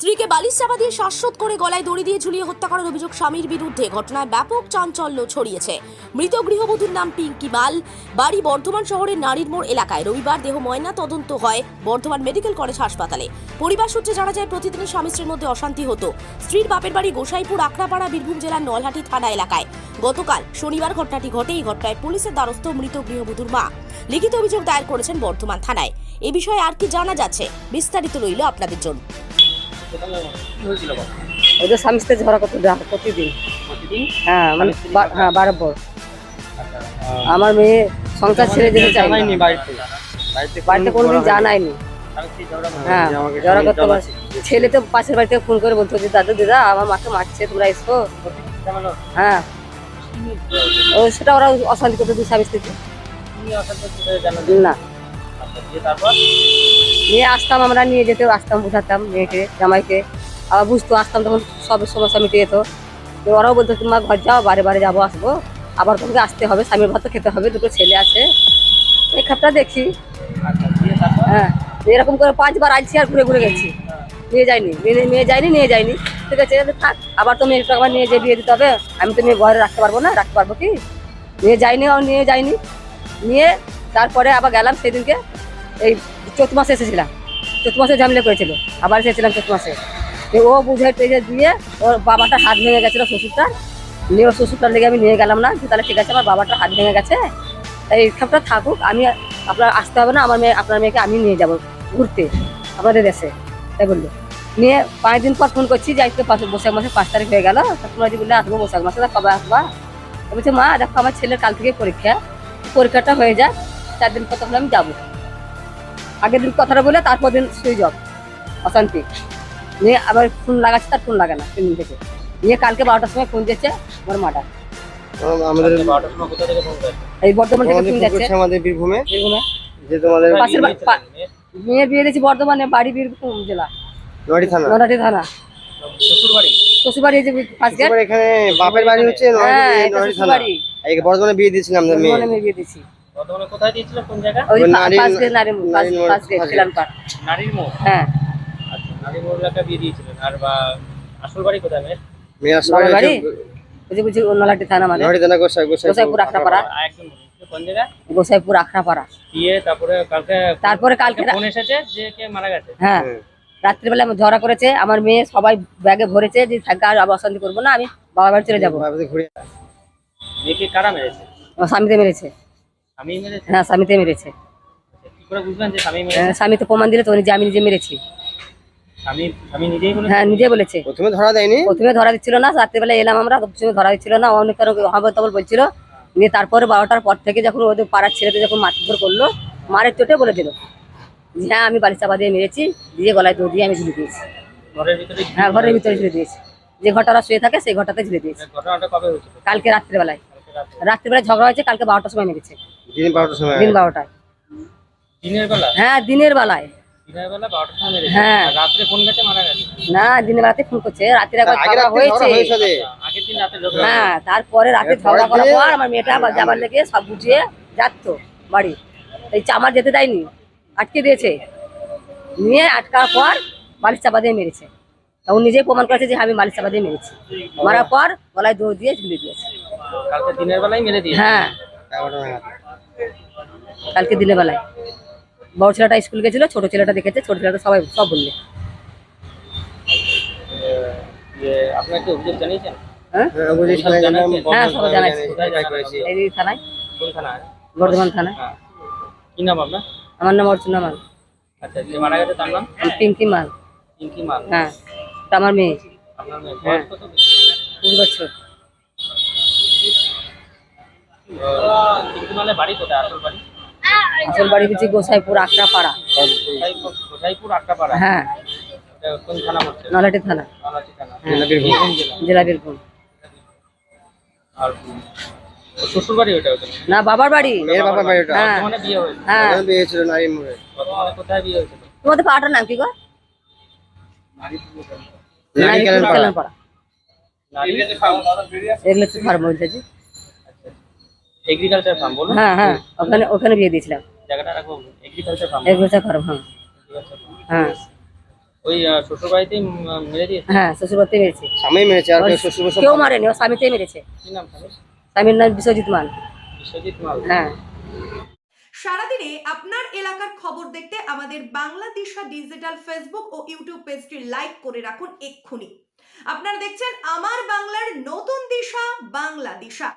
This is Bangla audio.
স্ত্রীকে বালিশ চাপা দিয়ে শ্বাসরোধ করে গলায় দড়ি দিয়ে ঝুলিয়ে হত্যা করার অভিযোগ স্বামীর বিরুদ্ধে। ঘটনায় ব্যাপক চাঞ্চল্য ছড়িয়েছে। মৃত গৃহবধূর নাম পিঙ্কি মাল, বাড়ি বর্ধমান শহরের নারীর মোড় এলাকায়। রবিবার দেহ ময়না তদন্ত হয় বর্ধমান মেডিকেল কলেজ হাসপাতালে। পরিবার সূত্রে জানা যায়, প্রতিদিনই স্বামী স্ত্রীর মধ্যে অশান্তি হতো। স্ত্রীর বাপের বাড়ি গোসাইপুর আখড়াপাড়া, বীরভূম জেলার নলহাটি থানা এলাকায়। গতকাল শনিবার ঘটনাটি ঘটে। এই ঘটনায় পুলিশের দ্বারস্থ মৃত গৃহবধূর মা লিখিত অভিযোগ দায়ের করেছেন বর্ধমান থানায়। এ বিষয়ে আর কি জানা যাচ্ছে, বিস্তারিত রইল আপনাদের জন্য। ওদের স্বামী স্ত্রী ঝগড়া করতে প্রতিদিন। হ্যাঁ, মানে হ্যাঁ, বারবার। আমার মেয়ে সংসার ছেড়ে যেতে চায়নি, বাড়িতে কোনোদিন জানায়নি। হ্যাঁ, ঝগড়া করতে পারছে। ছেলে তো পাশের বাড়িতে ফোন করে বলতো যে দাদু দিদা আমার মাকে মারছে, তোমরা এসো। হ্যাঁ, ও সেটা ওরা অশান্তি করতে দুই স্বামী স্ত্রীকে না। নিয়ে আসতাম, আমরা নিয়ে যেতে আসতাম, বুঝাতাম মেয়েকে জামাইকে, আবার বুঝতো, আসতাম তখন সব সমস্যা মিটে যেত। ওরাও বলতো তোমার ঘর যাও, বারে বারে যাবো আসবো, আবার তোমাকে আসতে হবে, স্বামীর ভাত খেতে হবে, দুটো ছেলে আছে, এই খাপটা দেখি। হ্যাঁ, এরকম করে 5 বার আইছি আর ঘুরে ঘুরে গেছি, নিয়ে যাইনি। ঠিক আছে, থাক, আবার তো মেয়েটা আমার নিয়ে যে বিয়ে দিতে হবে, আমি তো মেয়ে ঘরে রাখতে পারবো কি? নিয়ে যাইনি। নিয়ে তারপরে আবার গেলাম সেদিনকে, এই চৈত্র মাসে এসেছিলাম, চৈত্র মাসে ঝামেলা করেছিল, আবার এসেছিলাম চৈত্র মাসে। ও বুঝে টেঝে দিয়ে ওর বাবাটা হাত ভেঙে গেছিলো, শ্বশুরটা নিয়ে, ওর শ্বশুরটার লেগে আমি নিয়ে গেলাম না। তাহলে ঠিক আছে, আমার বাবাটার হাত ভেঙে গেছে, এই সবটা থাকুক, আমি আপনার আসতে হবে না, আপনার মেয়েকে আমি নিয়ে যাবো ঘুরতে আমাদের দেশে, তাই বললো। নিয়ে 5 দিন পর ফোন করছি যে আজকে বৈশাখ মাসে 5 তারিখ হয়ে গেল, তোমরা যে বললে আসবো বৈশাখ মাসে, কবে আসবা? বলছে মা দেখো আমার ছেলের কাল থেকে পরীক্ষাটা হয়ে যায়, 4 দিন পর তখন আমি যাবো। আগের দিন কথাটা বলে তারপর দিন সুইচ অফ, অশান্তি। নিয়ে আবার ফোন লাগাচ্ছে, তার ফোন লাগে না 3 দিন থেকে। নিয়ে কালকে 12টার সময় ফোন দিয়েছে আমার মার্ডার। এই বর্ধমান থেকে ফোন যাচ্ছে আমাদের বীরভূমে যে তোমাদের মেয়ের বিয়ে দিয়েছি বর্ধমানে, বাড়ি বীরভূম জেলা, নলহাটি থানা। শ্বশুরবাড়ি যে ফার্স্ট গেট, এখানে বাপের বাড়ি হচ্ছে নলহাটি থানা। এই বর্ধমানে বিয়ে দিয়েছিলাম, বর্ধমানে বিয়ে দিয়েছি। বর্তমানে কোথায় দিয়েছিল, কোন জায়গা? ওই ফার্স্ট গেট, ফার্স্ট গেট খিলানপাড়, নারীর মোড়। হ্যাঁ, আচ্ছা, নারীর মোড় এলাকা বিয়ে দিয়েছিলেন। আর বা আসল বাড়ি কোথায় মেয়ের? মেয়ের আসল বাড়ি বুঝি নলহাটি থানা, মানে নলহাটি থানা গোসাইপুর আখড়াপাড়া। একদম কোন জায়গা? গোসাইপুর আখড়াপাড়া। দিয়ে তারপরে কালকে ফোন এসেছে যে কে মারা গেছে। হ্যাঁ, রাত্রিবেলা ঝগড়া করেছে, আমার মেয়ে সবাই ব্যাগে ভরেছে যে থাকা আর অশান্তি করবো না, আমি বাবার বাড়ি চলে যাবো। মেয়েকে কারা মেরেছে? স্বামীতে মেরেছে। স্বামী মেরেছে? হ্যাঁ, স্বামীতে মেরেছে। কি করে বুঝলেন যে স্বামী মেরেছে? স্বামী তো প্রমাণ দিলে তো যে আমি নিজে মেরেছি। স্বামী নিজেই বলেছে? হ্যাঁ, নিজে বলেছে। প্রথমে ধরা দেয়নি, প্রথমে ধরা দিচ্ছিল না, রাত্রিবেলা এলাম আমরা, প্রথমে ধরা দিচ্ছিল না, অনেক হবল তবল বলছিল। নিয়ে তারপরে 12টার পর থেকে যখন ওদের পাড়ার ছেলেদের যখন মারধর করলো, মারের চোটে বলে দিল যে হ্যাঁ আমি বালিশ চাপা দিয়ে মেরেছি, দিয়ে গলায় দড়ি দিয়ে আমি ঝুলে দিয়েছি। হ্যাঁ, ঘরের ভিতরে ঝুলে দিয়েছি, যে ঘরটা শুয়ে থাকে সেই ঘরটাতে ঝুলে দিয়েছি। ঘটনাটা কবে হয়েছিল? কালকে রাত্রিবেলায় ঝগড়া হয়েছে, কালকে 12টার সময় মেরেছে। দিন 12টার সময়? দিন 12টায়। দিনের বেলা? হ্যাঁ, দিনের বেলায়। দিনের বেলা 12টার সময় মেরেছে? হ্যাঁ। রাত্রে ফোন গেছে মারা গেছে? না, দিনের বেলাতে ফোন করছে, রাত্রে একবার ঝগড়া হয়েছে। আগের দিন রাতে ঝগড়া? হ্যাঁ, তারপরে রাতে ঝগড়া করার পর আমার মেয়েটা যাবার লেগে সব বুঝিয়ে যাচ্তো বাড়ি, এই চামার যেতে দেয়নি, আটকে দিয়েছে। নিয়ে আটকার পর বালিশ চাপা দিয়ে মেরেছে। ও নিজেই প্রমাণ করেছে যে আমি বালিশ চাপা দিয়ে মেরেছি। মারার পর গলায় দড়ি দিয়ে ঝুলে দিয়েছে। কালকে দিনের বেলায় মেরে দিয়েছে? হ্যাঁ, কালকে দিনের বেলায়। বড় ছেলেটা স্কুল গেছিল, ছোট ছেলেটা দেখেছে, ছোট ছেলেটা সব বললে। আপনার কি অভিযোগ জানিয়েছেন? হ্যাঁ, সব জানাইছি। এই থানায়। কোন থানায়? বর্ধমান থানায়। কি নাম আপনার? আমার নাম অর্চনা মাল। আচ্ছা, যে মারা গেছে তার নাম? পিঙ্কি মাল। পিঙ্কি মাল? হ্যাঁ, এটা আমার মেয়ে। আপনার মেয়ে বয়স কত? 2 বছর। পিঙ্কি মালের বাড়ি কোথায়? আসল বাড়ি হচ্ছে গোসাইপুর আখড়াপাড়া। গোসাইপুর আখড়াপাড়া? হ্যাঁ। কোন থানা পড়ছে? নলহাটি থানা। নলহাটি থানা। জেলা বীরভূম। আর শ্বশুর বাড়ি ওটা? না, বাবার বাড়ি। মেয়ের বাবার বাড়ি ওটা। হ্যাঁ, বর্তমানে বিয়ে হয়েছে? হ্যাঁ, বিয়ে হয়েছিল নারীর মোড়ে। বর্তমানে কোথায় বিয়ে হয়েছিল? তোমাদের পাড়াটার নাম কি গো? খিলানপাড়া। এগুলো তো ফার্ম বলছে যে। এগ্রিকালচার ফার্ম বলুন। হ্যাঁ, হ্যাঁ, ওখানে বিয়ে দিয়েছিলাম। জায়গাটা রাখো, এগ্রিকালচার ফার্ম। Agriculture farm. হ্যাঁ, হ্যাঁ। ওই শ্বশুর বাড়িতেই মেরে দিয়েছে? হ্যাঁ শ্বশুর বাড়িতে মেরেছে। স্বামী মেরেছে আর কেউ শ্বশুর বাড়ি কেউ মারেনি, ওর স্বামীতেই মেরেছে। কি নাম স্বামীর? স্বামীর নাম বিশ্বজিৎ মাল। বিশ্বজিৎ মাল। হ্যাঁ। সারাদিনে আপনার এলাকার খবর দেখতে আমাদের বাংলাদিশা ডিজিটাল ফেসবুক ও ইউটিউব পেজটি লাইক করে রাখুন এক্ষুনি। আপনারা দেখছেন আমার বাংলার নতুন দিশা, বাংলা দিশা।